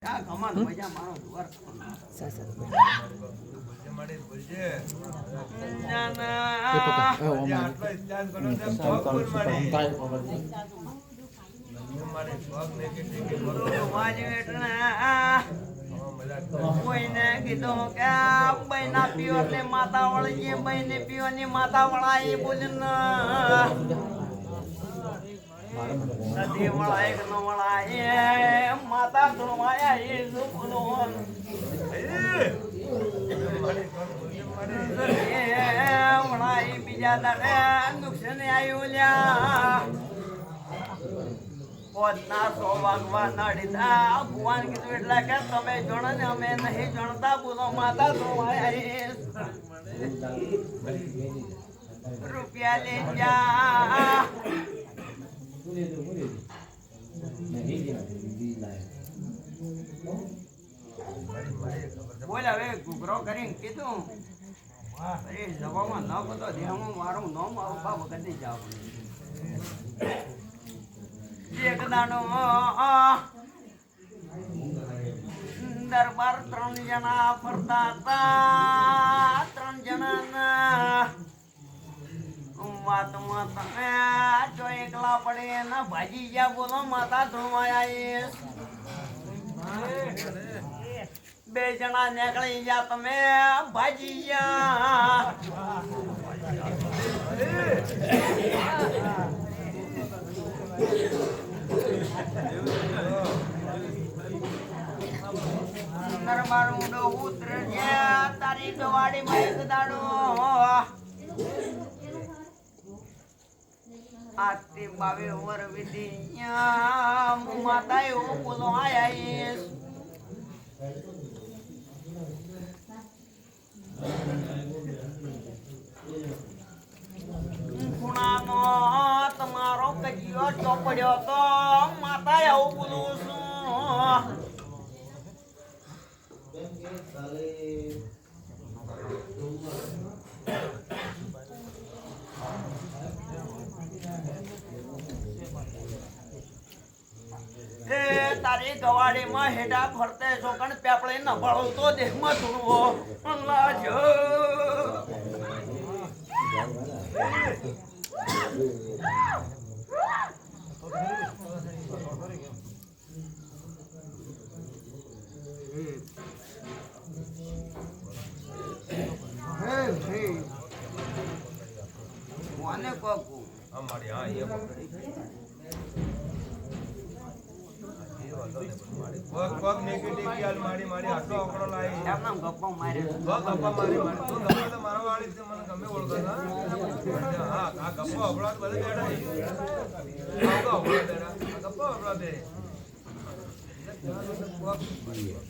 કોઈને કીધું કે બહેના પીઓ ને માતા વળી બહેને પીવાની માતા વળા એ બોલીને નદી વળાય કે ન વળાય માતા ધોવાયા એ શું બોલું વળાય બીજા દાડે નુકસાન આવ્યું લ્યા પોતના 100 વાગવા નડીતા ભગવાન કીધું એટલે કે તમે જણો ને અમે નહીં જણતા બોલો માતા ધોવાયા રૂપિયા લઈ જા બોલ હવે ગુગરો કરીને કીધું અરે જવામાં ન બધો દેહમાં મારું નામ આવું બા વખત નહીં જાવ એક દાડો દરબાર 3 જણા ફરતા હતા 3 જણા વાતમાં તમે જો એકલા પડે ને ભાજી ગયા બોલો માતા ધોવાયા 2 જણા નીકળી ગયા તમે ભાજી ગયા દરબાર ઊંડો ઉતરે તારી ગવાડી માં એક દાડો આતે 22 વર વિધી માતા એવું બોલો આયા ખૂણાનો તમારો કજીયો ચોપડ્યો તો માતા એવું બોલું છું તારી ગવાડી માં હેડા ફરતે છોકણ પેપડે ન ભળો તો દેહમાં ધૂણવો લાજો કોને કોકુ અમારી હા એ પગ નેગેટિવ ખ્યાલ મારી આટલો આંકડો લાવી એમ નામ ગપ્પા મારે ગપ્પા મારી તો ગપ્પા તો મારા વાળી છે મને ગમે ઓળખતા હા આ ગપ્પા અબળા બધે બેઠા ગપ્પા અબળા બે